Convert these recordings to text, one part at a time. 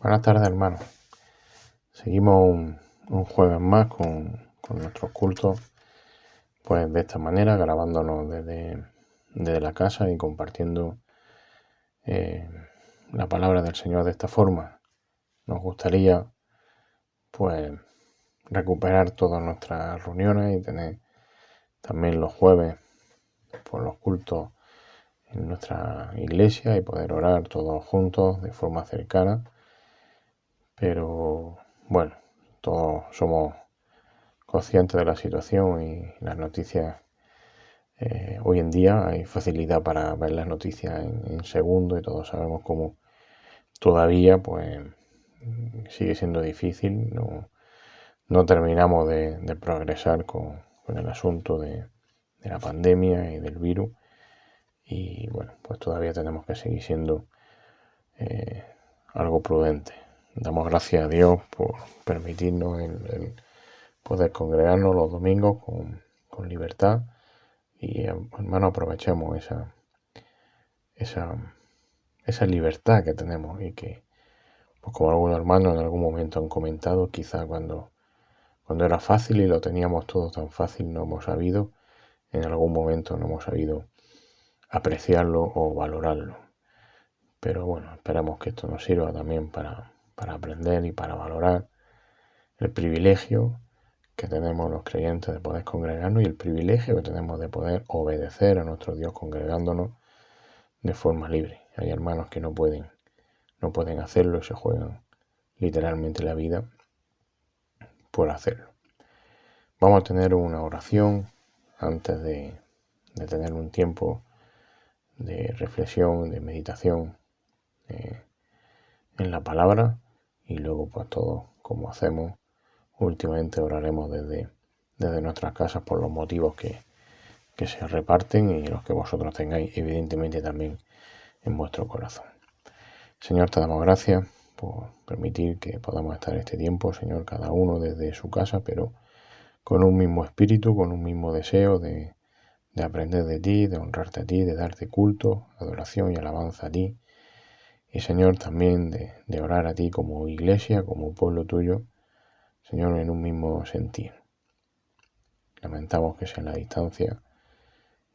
Buenas tardes, hermanos. Seguimos un jueves más con nuestros cultos, pues de esta manera, grabándonos desde la casa y compartiendo la palabra del Señor de esta forma. Nos gustaría, pues, recuperar todas nuestras reuniones y tener también los jueves, pues, los cultos en nuestra iglesia y poder orar todos juntos de forma cercana. Pero bueno, todos somos conscientes de la situación y las noticias. Hoy en día hay facilidad para ver las noticias en segundos y todos sabemos cómo todavía pues sigue siendo difícil. No terminamos de progresar con el asunto de la pandemia y del virus. Y bueno, pues todavía tenemos que seguir siendo algo prudentes. Damos gracias a Dios por permitirnos el poder congregarnos los domingos con libertad y, hermano, aprovechemos esa libertad que tenemos y que, pues como algunos hermanos en algún momento han comentado, quizá cuando era fácil y lo teníamos todo tan fácil, en algún momento no hemos sabido apreciarlo o valorarlo. Pero bueno, esperamos que esto nos sirva también para aprender y para valorar el privilegio que tenemos los creyentes de poder congregarnos y el privilegio que tenemos de poder obedecer a nuestro Dios congregándonos de forma libre. Hay hermanos que no pueden hacerlo y se juegan literalmente la vida por hacerlo. Vamos a tener una oración antes de tener un tiempo de reflexión, de meditación en la palabra, y luego pues todos, como hacemos últimamente, oraremos desde nuestras casas por los motivos que se reparten y los que vosotros tengáis evidentemente también en vuestro corazón. Señor, te damos gracias por permitir que podamos estar este tiempo, Señor, cada uno desde su casa, pero con un mismo espíritu, con un mismo deseo de aprender de ti, de honrarte a ti, de darte culto, adoración y alabanza a ti. Y, Señor, también de orar a ti como iglesia, como pueblo tuyo, Señor, en un mismo sentir. Lamentamos que sea en la distancia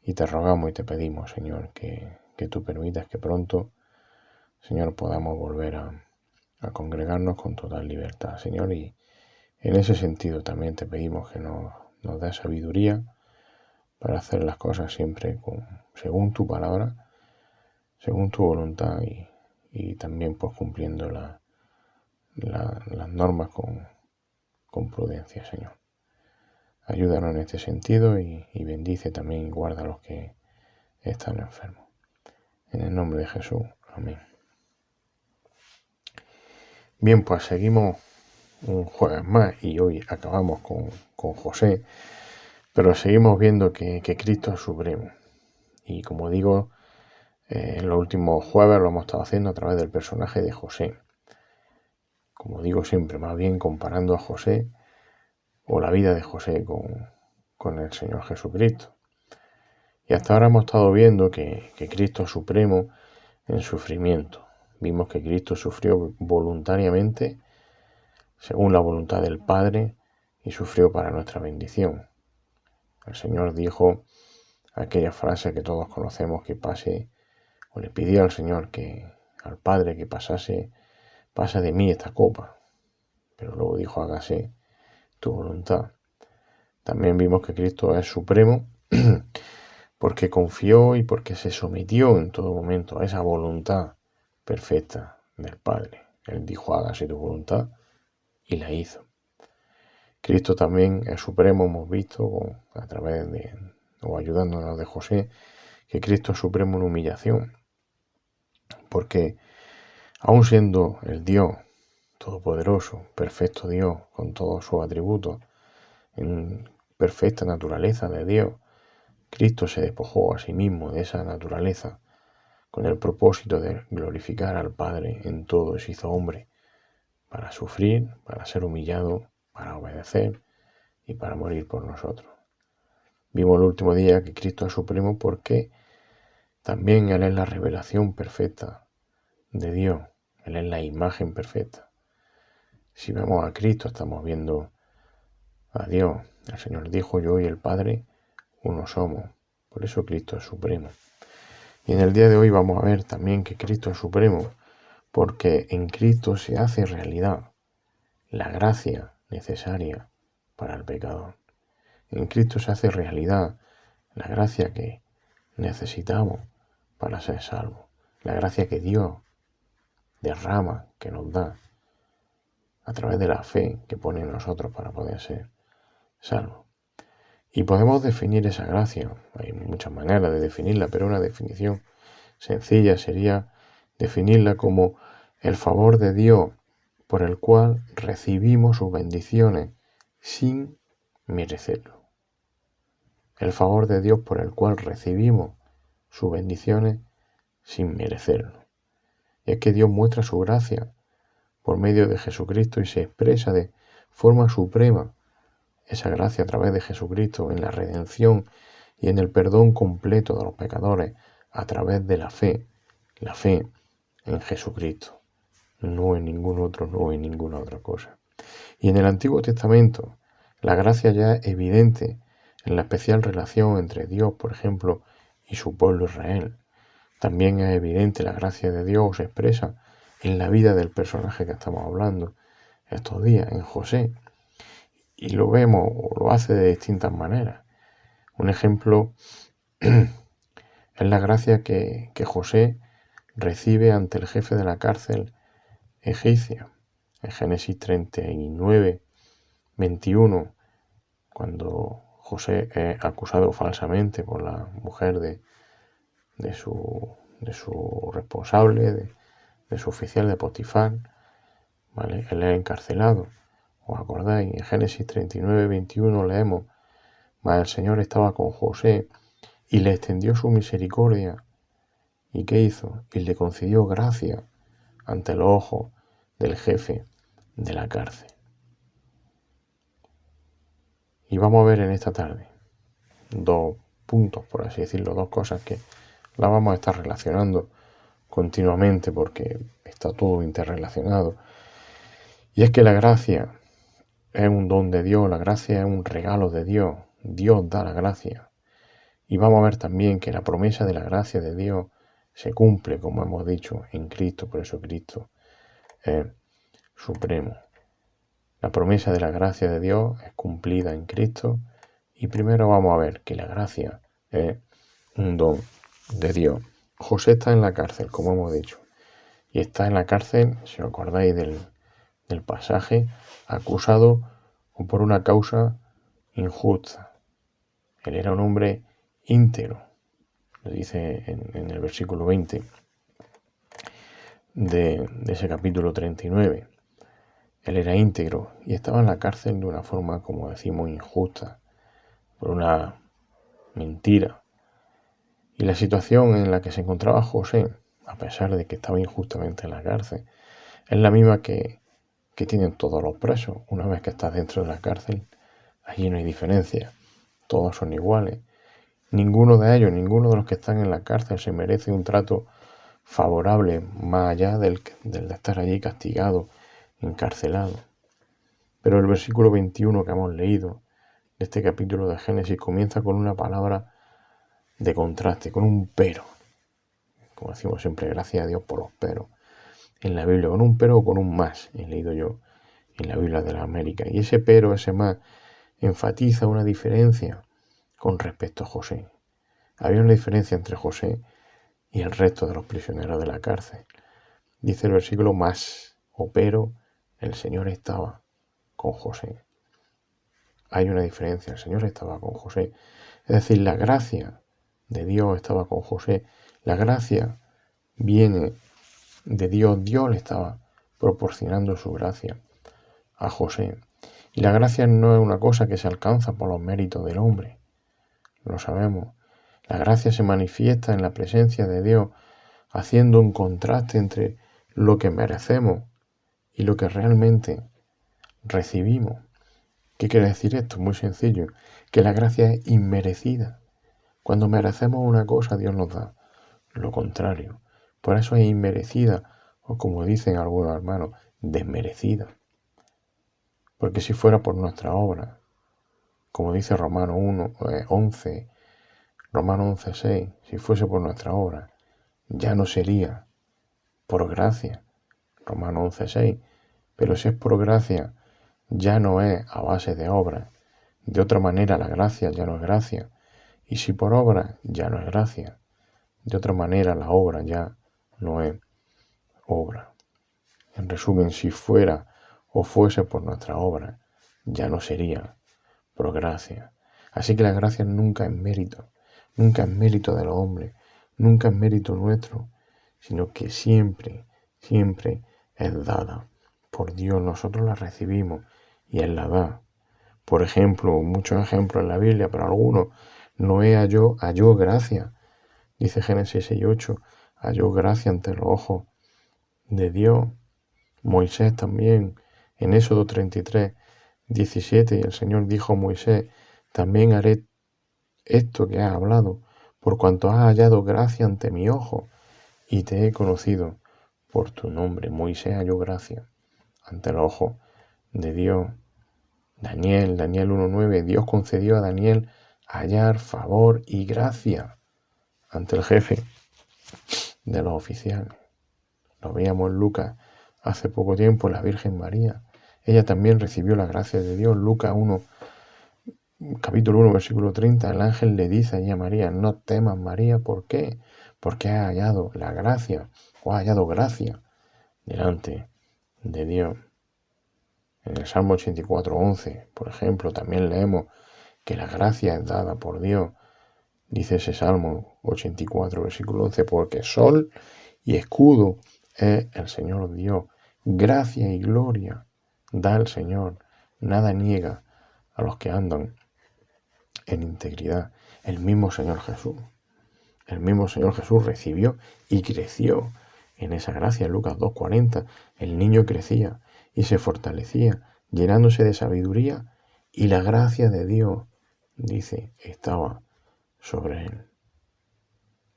y te rogamos y te pedimos, Señor, que tú permitas que pronto, Señor, podamos volver a congregarnos con total libertad, Señor. Y en ese sentido también te pedimos que nos des sabiduría para hacer las cosas siempre según tu palabra, según tu voluntad y también pues cumpliendo las normas con prudencia, Señor. Ayúdanos en este sentido y bendice también y guarda a los que están enfermos. En el nombre de Jesús. Amén. Bien, pues seguimos un jueves más y hoy acabamos con José, pero seguimos viendo que Cristo es supremo. Y como digo, en los últimos jueves lo hemos estado haciendo a través del personaje de José. Como digo siempre, más bien comparando a José o la vida de José con el Señor Jesucristo. Y hasta ahora hemos estado viendo que Cristo es supremo en sufrimiento. Vimos que Cristo sufrió voluntariamente según la voluntad del Padre y sufrió para nuestra bendición. El Señor dijo aquella frase que todos conocemos, que pase, o le pidió al Señor al Padre que pasa de mí esta copa, pero luego dijo, hágase tu voluntad. También vimos que Cristo es supremo porque confió y porque se sometió en todo momento a esa voluntad perfecta del Padre. Él dijo, hágase tu voluntad, y la hizo. Cristo también es supremo, hemos visto a través o ayudándonos de José, que Cristo es supremo en humillación, porque aun siendo el Dios todopoderoso, perfecto Dios, con todos sus atributos, en perfecta naturaleza de Dios, Cristo se despojó a sí mismo de esa naturaleza con el propósito de glorificar al Padre en todo, y se hizo hombre para sufrir, para ser humillado, para obedecer y para morir por nosotros. Vimos el último día que Cristo es supremo porque también Él es la revelación perfecta de Dios. Él es la imagen perfecta. Si vemos a Cristo, estamos viendo a Dios. El Señor dijo: yo y el Padre uno somos. Por eso Cristo es supremo. Y en el día de hoy vamos a ver también que Cristo es supremo, porque en Cristo se hace realidad la gracia necesaria para el pecador. En Cristo se hace realidad la gracia que necesitamos para ser salvos. La gracia que Dios derrama, que nos da, a través de la fe que pone en nosotros para poder ser salvos. Y podemos definir esa gracia. Hay muchas maneras de definirla, pero una definición sencilla sería definirla como el favor de Dios por el cual recibimos sus bendiciones sin merecerlo. El favor de Dios por el cual recibimos sus bendiciones sin merecerlo. Y es que Dios muestra su gracia por medio de Jesucristo y se expresa de forma suprema esa gracia a través de Jesucristo en la redención y en el perdón completo de los pecadores a través de la fe en Jesucristo, no en ningún otro, no en ninguna otra cosa. Y en el Antiguo Testamento la gracia ya es evidente en la especial relación entre Dios, por ejemplo, y su pueblo Israel. También es evidente la gracia de Dios se expresa en la vida del personaje que estamos hablando estos días, en José. Y lo vemos, o lo hace de distintas maneras. Un ejemplo es la gracia que José recibe ante el jefe de la cárcel egipcia. En Génesis 39, 21, cuando José es acusado falsamente por la mujer de su responsable, de su oficial de Potifar, ¿vale? Él es encarcelado. ¿Os acordáis? En Génesis 39, 21 leemos: mas el Señor estaba con José y le extendió su misericordia. ¿Y qué hizo? Y le concedió gracia ante los ojos del jefe de la cárcel. Y vamos a ver en esta tarde dos puntos, por así decirlo, dos cosas que las vamos a estar relacionando continuamente porque está todo interrelacionado. Y es que la gracia es un don de Dios, la gracia es un regalo de Dios. Dios da la gracia. Y vamos a ver también que la promesa de la gracia de Dios se cumple, como hemos dicho, en Cristo. Por eso Cristo es supremo. La promesa de la gracia de Dios es cumplida en Cristo. Y primero vamos a ver que la gracia es un don de Dios. José está en la cárcel, como hemos dicho. Y está en la cárcel, si os acordáis del pasaje, acusado por una causa injusta. Él era un hombre íntegro, lo dice en el versículo 20 de ese capítulo 39. Él era íntegro y estaba en la cárcel de una forma, como decimos, injusta, por una mentira. Y la situación en la que se encontraba José, a pesar de que estaba injustamente en la cárcel, es la misma que tienen todos los presos. Una vez que estás dentro de la cárcel, allí no hay diferencia. Todos son iguales. Ninguno de ellos, ninguno de los que están en la cárcel se merece un trato favorable más allá del de estar allí castigado, encarcelado. Pero el versículo 21 que hemos leído de este capítulo de Génesis comienza con una palabra de contraste, con un pero. Como decimos siempre, gracias a Dios por los peros en la Biblia, con un pero o con un más, he leído yo en la Biblia de la América. Y ese pero, ese más, enfatiza una diferencia con respecto a José. Había una diferencia entre José y el resto de los prisioneros de la cárcel. Dice el versículo: más o pero, el Señor estaba con José. Hay una diferencia, el Señor estaba con José. Es decir, la gracia de Dios estaba con José. La gracia viene de Dios. Dios le estaba proporcionando su gracia a José. Y la gracia no es una cosa que se alcanza por los méritos del hombre. Lo sabemos. La gracia se manifiesta en la presencia de Dios, haciendo un contraste entre lo que merecemos y lo que realmente recibimos. ¿Qué quiere decir esto? Muy sencillo, que la gracia es inmerecida. Cuando merecemos una cosa, Dios nos da lo contrario. Por eso es inmerecida o como dicen algunos hermanos, desmerecida. Porque si fuera por nuestra obra, como dice Romanos 11, Romanos 11:6, si fuese por nuestra obra, ya no sería por gracia, Romanos 11:6, pero si es por gracia, ya no es a base de obra. De otra manera, la gracia ya no es gracia, y si por obra, ya no es gracia. De otra manera, la obra ya no es obra. En resumen, si fuera o fuese por nuestra obra, ya no sería por gracia. Así que la gracia nunca es mérito de los hombres, nunca es mérito nuestro, sino que siempre es dada por Dios. Nosotros la recibimos y Él la da. Por ejemplo, muchos ejemplos en la Biblia, pero algunos, Noé halló gracia. Dice Génesis 6:8, halló gracia ante los ojos de Dios. Moisés también, en Éxodo 33:17, y el Señor dijo a Moisés, también haré esto que has hablado, por cuanto has hallado gracia ante mi ojo, y te he conocido por tu nombre. Moisés halló gracia ante el ojo de Dios. Daniel 1:9, Dios concedió a Daniel hallar favor y gracia ante el jefe de los oficiales. Lo veíamos en Lucas hace poco tiempo, la Virgen María. Ella también recibió la gracia de Dios. Lucas 1, capítulo 1, versículo 30, el ángel le dice a María, no temas María, ¿por qué? Porque has hallado la gracia, o has hallado gracia delante de Dios. En el Salmo 84:11, por ejemplo, también leemos que la gracia es dada por Dios. Dice ese Salmo 84, versículo 11, porque sol y escudo es el Señor Dios. Gracia y gloria da el Señor. Nada niega a los que andan en integridad. El mismo Señor Jesús recibió y creció en esa gracia. Lucas 2:40, el niño crecía y se fortalecía, llenándose de sabiduría, y la gracia de Dios, dice, estaba sobre él.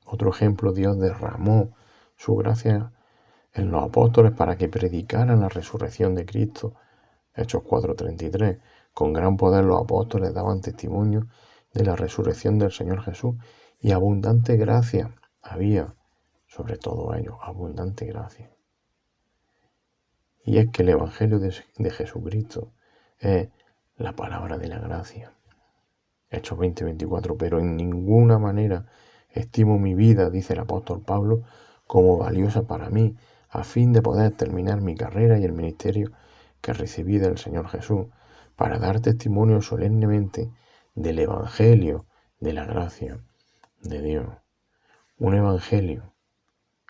Otro ejemplo, Dios derramó su gracia en los apóstoles para que predicaran la resurrección de Cristo. Hechos 4:33. Con gran poder los apóstoles daban testimonio de la resurrección del Señor Jesús, y abundante gracia había sobre todo ellos, abundante gracia. Y es que el Evangelio de Jesucristo es la palabra de la gracia. Hechos 20:24, pero en ninguna manera estimo mi vida, dice el apóstol Pablo, como valiosa para mí, a fin de poder terminar mi carrera y el ministerio que recibí del Señor Jesús, para dar testimonio solemnemente del Evangelio de la gracia de Dios. Un Evangelio,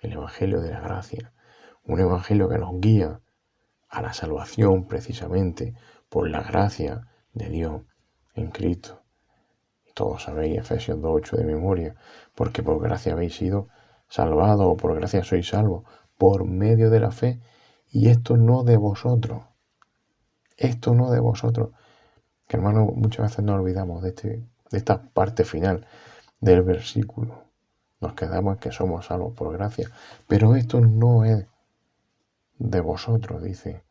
el Evangelio de la gracia, un Evangelio que nos guía a la salvación precisamente por la gracia de Dios en Cristo. Todos sabéis Efesios 2:8 de memoria, porque por gracia habéis sido salvados, o por gracia sois salvos, por medio de la fe, y esto no de vosotros. Esto no de vosotros. Que hermanos, muchas veces nos olvidamos de esta parte final del versículo. Nos quedamos que somos salvos por gracia, pero esto no es de vosotros, dice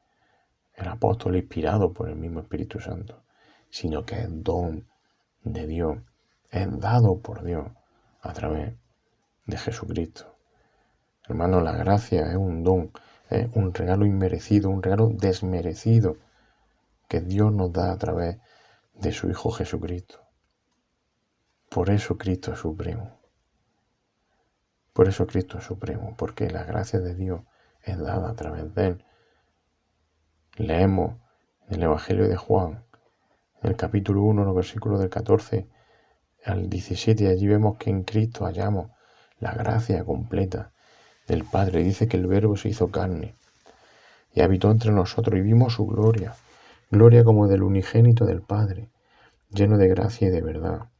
el apóstol inspirado por el mismo Espíritu Santo, sino que es don de Dios, es dado por Dios a través de Jesucristo. Hermanos, la gracia es un don, es un regalo inmerecido, un regalo desmerecido que Dios nos da a través de su Hijo Jesucristo. Por eso Cristo es supremo. Por eso Cristo es supremo, porque la gracia de Dios es dada a través de Él. Leemos en el Evangelio de Juan, en el capítulo 1, los versículos del 14 al 17, y allí vemos que en Cristo hallamos la gracia completa del Padre. Dice que el Verbo se hizo carne y habitó entre nosotros, y vimos su gloria, gloria como del unigénito del Padre, lleno de gracia y de verdad.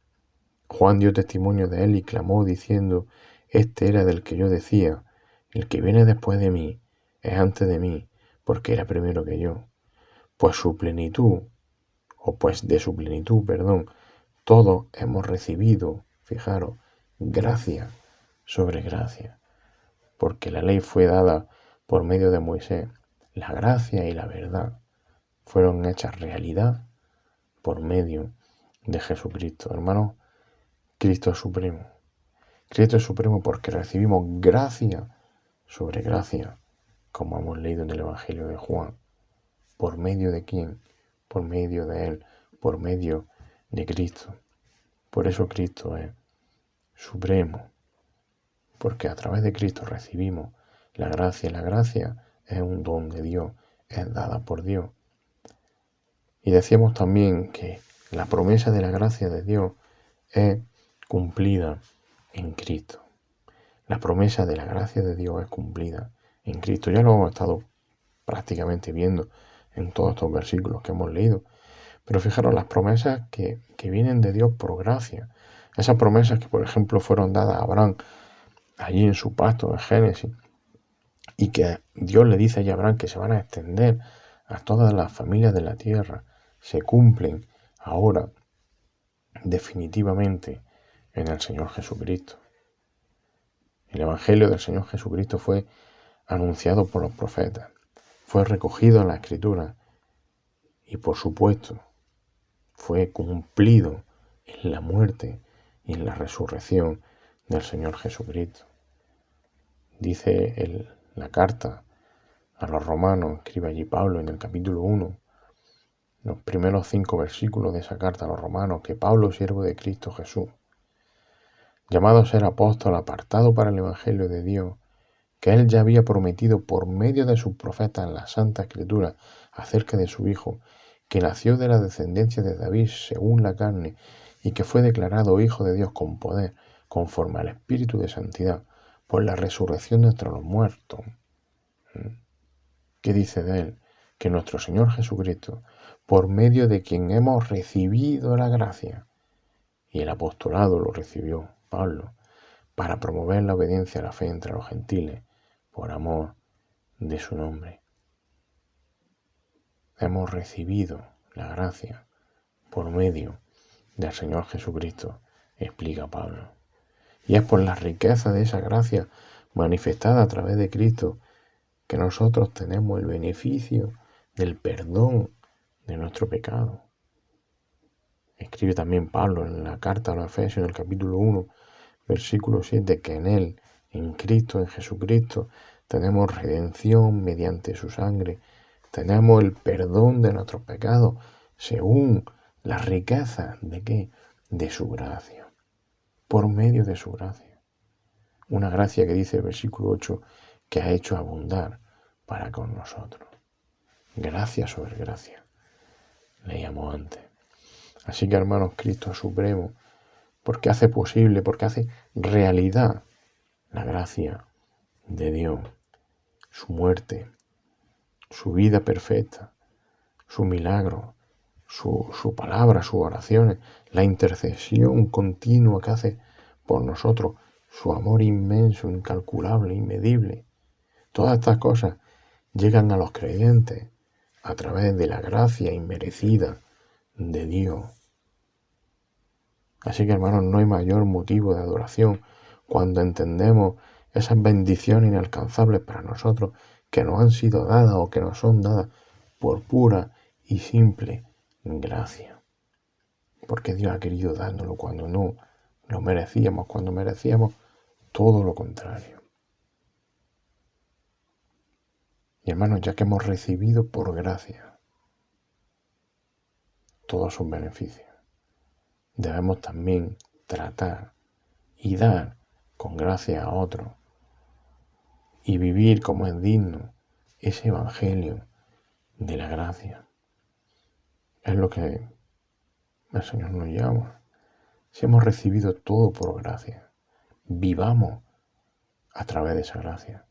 Juan dio testimonio de él y clamó diciendo, este era del que yo decía, el que viene después de mí es antes de mí, porque era primero que yo. Pues de su plenitud, todos hemos recibido, fijaros, gracia sobre gracia, porque la ley fue dada por medio de Moisés, la gracia y la verdad fueron hechas realidad por medio de Jesucristo. Hermanos, Cristo es supremo. Cristo es supremo porque recibimos gracia sobre gracia, como hemos leído en el Evangelio de Juan. ¿Por medio de quién? Por medio de Él, por medio de Cristo. Por eso Cristo es supremo, porque a través de Cristo recibimos la gracia. La gracia es un don de Dios, es dada por Dios. Y decíamos también que la promesa de la gracia de Dios es cumplida en Cristo. La promesa de la gracia de Dios es cumplida en Cristo. Ya lo hemos estado prácticamente viendo en todos estos versículos que hemos leído. Pero fijaros las promesas que vienen de Dios por gracia. Esas promesas que, por ejemplo, fueron dadas a Abraham allí en su pacto en Génesis, y que Dios le dice a Abraham que se van a extender a todas las familias de la tierra, se cumplen ahora definitivamente en el Señor Jesucristo. El Evangelio del Señor Jesucristo fue anunciado por los profetas, fue recogido en la Escritura y, por supuesto, fue cumplido en la muerte y en la resurrección del Señor Jesucristo. Dice la carta a los romanos, escribe allí Pablo en el capítulo 1, los primeros 5 versículos de esa carta a los romanos, que Pablo, siervo de Cristo Jesús, llamado a ser apóstol, apartado para el Evangelio de Dios, que él ya había prometido por medio de sus profetas en la Santa Escritura acerca de su Hijo, que nació de la descendencia de David según la carne, y que fue declarado Hijo de Dios con poder, conforme al Espíritu de Santidad, por la resurrección de entre los muertos. ¿Qué dice de él? Que nuestro Señor Jesucristo, por medio de quien hemos recibido la gracia, y el apostolado lo recibió Pablo, para promover la obediencia a la fe entre los gentiles, por amor de su nombre. Hemos recibido la gracia por medio del Señor Jesucristo, explica Pablo. Y es por la riqueza de esa gracia manifestada a través de Cristo que nosotros tenemos el beneficio del perdón de nuestro pecado. Escribe también Pablo en la carta a los Efesios, en el capítulo 1, versículo 7, que en Él, en Cristo, en Jesucristo, tenemos redención mediante su sangre, tenemos el perdón de nuestros pecados, según la riqueza de ¿qué? De su gracia, por medio de su gracia. Una gracia que dice el versículo 8, que ha hecho abundar para con nosotros. Gracia sobre gracia, leíamos antes. Así que, hermanos, Cristo es supremo, porque hace posible, porque hace realidad la gracia de Dios, su muerte, su vida perfecta, su milagro, su palabra, sus oraciones, la intercesión continua que hace por nosotros, su amor inmenso, incalculable, inmedible. Todas estas cosas llegan a los creyentes a través de la gracia inmerecida de Dios. Así que, hermanos, no hay mayor motivo de adoración cuando entendemos esas bendiciones inalcanzables para nosotros que nos han sido dadas o que nos son dadas por pura y simple gracia. Porque Dios ha querido dárnoslo cuando no lo merecíamos, cuando merecíamos todo lo contrario. Y, hermanos, ya que hemos recibido por gracia todos sus beneficios, debemos también tratar y dar con gracia a otros y vivir como es digno ese evangelio de la gracia. Es lo que el Señor nos llama. Si hemos recibido todo por gracia, vivamos a través de esa gracia.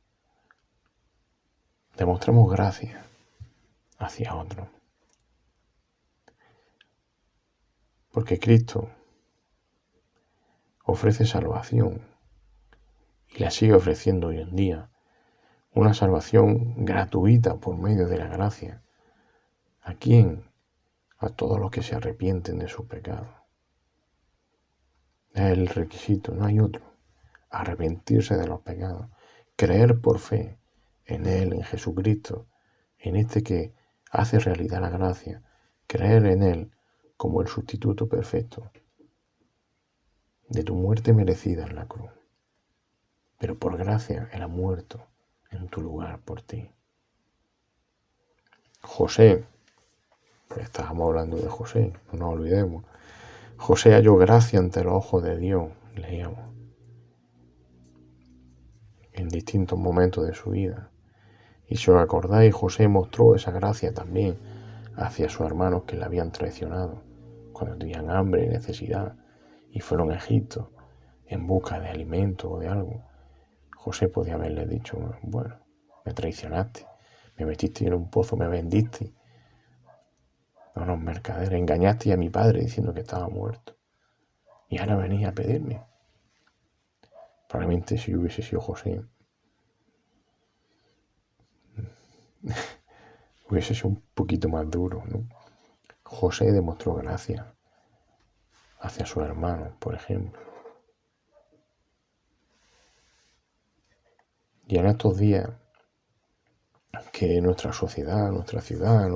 Demostremos gracia hacia otros. Porque Cristo ofrece salvación y la sigue ofreciendo hoy en día. Una salvación gratuita por medio de la gracia. ¿A quién? A todos los que se arrepienten de sus pecados. Es el requisito, no hay otro. Arrepentirse de los pecados. Creer por fe en Él, en Jesucristo, en este que hace realidad la gracia, creer en Él como el sustituto perfecto de tu muerte merecida en la cruz. Pero por gracia Él ha muerto en tu lugar por ti. José, pues estábamos hablando de José, no nos olvidemos. José halló gracia ante los ojos de Dios, leíamos, en distintos momentos de su vida. Y si os acordáis, José mostró esa gracia también hacia sus hermanos que le habían traicionado, cuando tenían hambre y necesidad, y fueron a Egipto en busca de alimento o de algo. José podía haberle dicho, bueno, me traicionaste, me metiste en un pozo, me vendiste a unos mercaderes, engañaste a mi padre diciendo que estaba muerto. Y ahora venís a pedirme. Probablemente si hubiese sido José, hubiese sido un poquito más duro, ¿no? José demostró gracia hacia sus hermanos, por ejemplo. Y en estos días que nuestra sociedad, nuestra ciudad,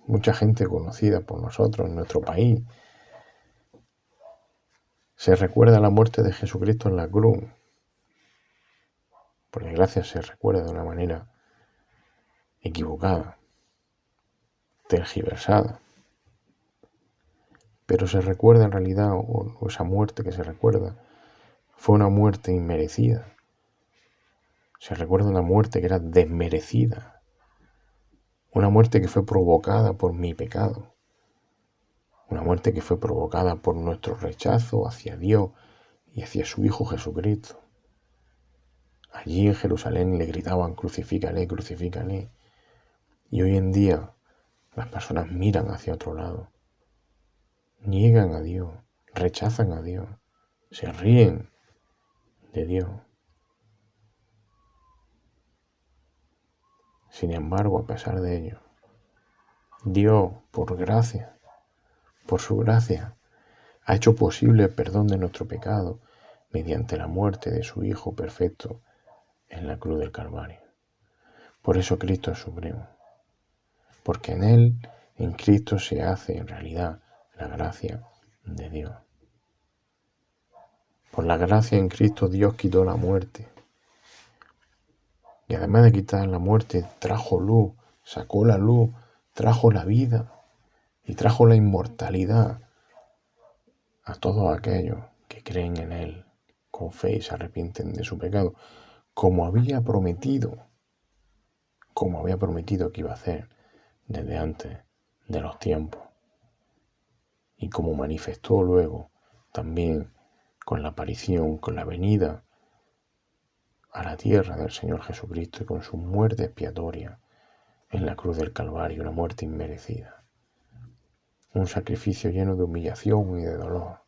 mucha gente conocida por nosotros en nuestro país, se recuerda la muerte de Jesucristo en la cruz. Por desgracia se recuerda de una manera equivocada, tergiversada. Pero se recuerda en realidad, o esa muerte que se recuerda, fue una muerte inmerecida. Se recuerda una muerte que era desmerecida. Una muerte que fue provocada por mi pecado. Una muerte que fue provocada por nuestro rechazo hacia Dios y hacia su Hijo Jesucristo. Allí en Jerusalén le gritaban, crucifícale, crucifícale. Y hoy en día las personas miran hacia otro lado. Niegan a Dios, rechazan a Dios, se ríen de Dios. Sin embargo, a pesar de ello, Dios, por gracia, por su gracia, ha hecho posible el perdón de nuestro pecado mediante la muerte de su Hijo perfecto en la cruz del Calvario. Por eso Cristo es supremo, porque en Él, en Cristo, se hace en realidad la gracia de Dios. Por la gracia en Cristo Dios quitó la muerte. Y además de quitar la muerte, trajo luz, sacó la luz, trajo la vida y trajo la inmortalidad a todos aquellos que creen en Él con fe y se arrepienten de su pecado, como había prometido que iba a hacer desde antes de los tiempos y como manifestó luego también con la aparición, con la venida a la tierra del Señor Jesucristo y con su muerte expiatoria en la cruz del Calvario, una muerte inmerecida, un sacrificio lleno de humillación y de dolor,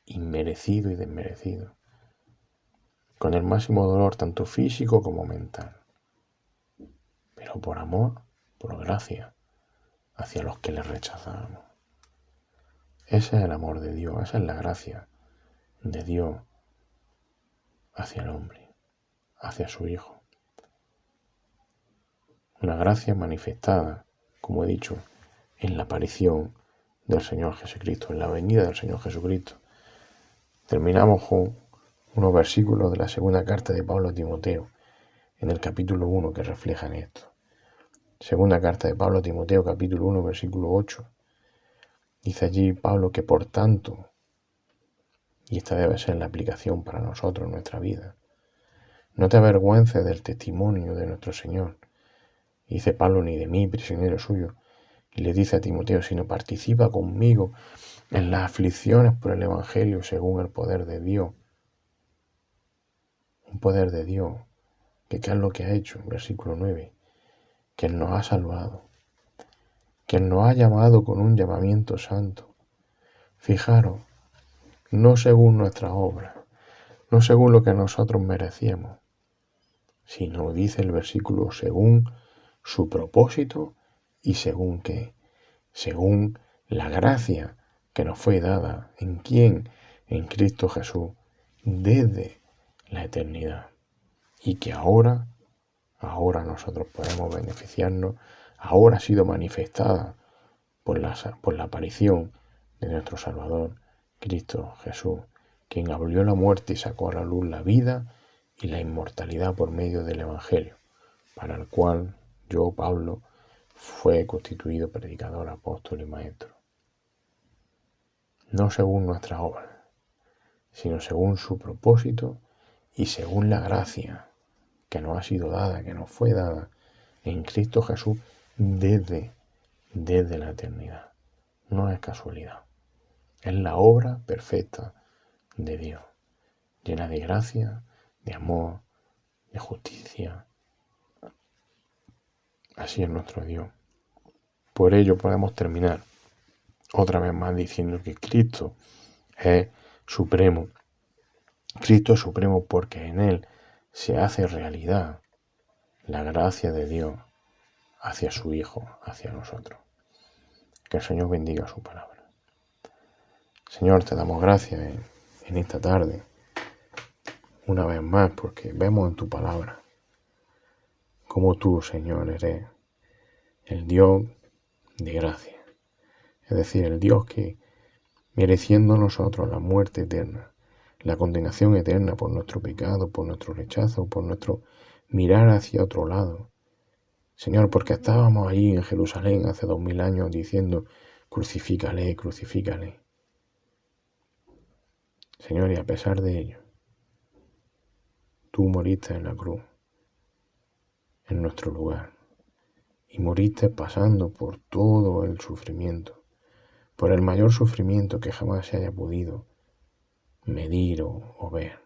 inmerecido y desmerecido, con el máximo dolor tanto físico como mental, pero por amor, por gracia, hacia los que le rechazábamos. Ese es el amor de Dios, esa es la gracia de Dios hacia el hombre, hacia su Hijo. Una gracia manifestada, como he dicho, en la aparición del Señor Jesucristo, en la venida del Señor Jesucristo. Terminamos con unos versículos de la segunda carta de Pablo a Timoteo, en el capítulo 1, que reflejan esto. Segunda carta de Pablo a Timoteo, capítulo 1, versículo 8. Dice allí Pablo que por tanto, y esta debe ser la aplicación para nosotros en nuestra vida, no te avergüences del testimonio de nuestro Señor. Dice Pablo, ni de mí, prisionero suyo. Y le dice a Timoteo, sino participa conmigo en las aflicciones por el Evangelio según el poder de Dios. Un poder de Dios, que ¿qué es lo que ha hecho? Versículo 9. Que Él nos ha salvado, que Él nos ha llamado con un llamamiento santo. Fijaros, no según nuestras obras, no según lo que nosotros merecíamos, sino, dice el versículo, según su propósito y según qué, según la gracia que nos fue dada. ¿En quién? En Cristo Jesús, desde la eternidad. y que ahora nosotros podemos beneficiarnos, ahora ha sido manifestada por la aparición de nuestro Salvador, Cristo Jesús, quien abolió la muerte y sacó a la luz la vida y la inmortalidad por medio del Evangelio, para el cual yo, Pablo, fue constituido predicador, apóstol y maestro. No según nuestras obras, sino según su propósito y según la gracia que nos ha sido dada, que nos fue dada en Cristo Jesús desde la eternidad. No es casualidad. Es la obra perfecta de Dios, llena de gracia, de amor, de justicia. Así es nuestro Dios. Por ello podemos terminar otra vez más diciendo que Cristo es supremo. Cristo es supremo porque en Él se hace realidad la gracia de Dios hacia su Hijo, hacia nosotros. Que el Señor bendiga su palabra. Señor, te damos gracias en esta tarde, una vez más, porque vemos en tu palabra cómo tú, Señor, eres el Dios de gracia. Es decir, el Dios que, mereciendo nosotros la muerte eterna, la condenación eterna por nuestro pecado, por nuestro rechazo, por nuestro mirar hacia otro lado. Señor, porque estábamos ahí en Jerusalén hace 2000 años diciendo, crucifícale, crucifícale. Señor, y a pesar de ello, tú moriste en la cruz, en nuestro lugar, y moriste pasando por todo el sufrimiento, por el mayor sufrimiento que jamás se haya podido medir o ver.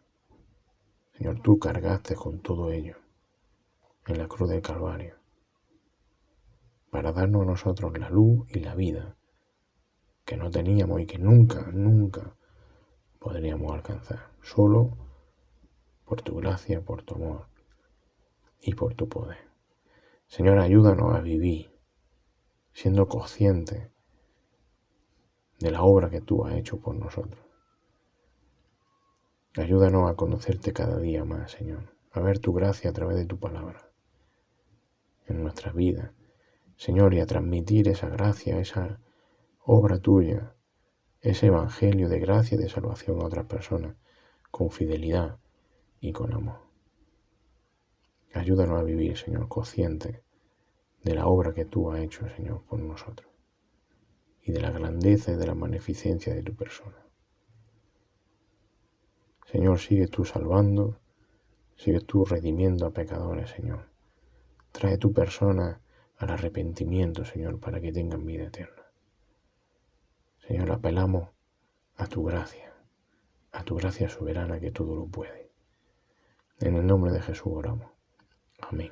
Señor, tú cargaste con todo ello en la cruz del Calvario, para darnos a nosotros la luz y la vida que no teníamos y que nunca podríamos alcanzar, solo por tu gracia, por tu amor y por tu poder. Señor, ayúdanos a vivir siendo conscientes de la obra que tú has hecho por nosotros. Ayúdanos a conocerte cada día más, Señor, a ver tu gracia a través de tu palabra en nuestras vidas, Señor, y a transmitir esa gracia, esa obra tuya, ese evangelio de gracia y de salvación a otras personas, con fidelidad y con amor. Ayúdanos a vivir, Señor, conscientes de la obra que tú has hecho, Señor, por nosotros, y de la grandeza y de la magnificencia de tu persona. Señor, sigue tú salvando, sigue tú redimiendo a pecadores, Señor. Trae tu persona al arrepentimiento, Señor, para que tengan vida eterna. Señor, apelamos a tu gracia soberana que todo lo puede. En el nombre de Jesús oramos. Amén.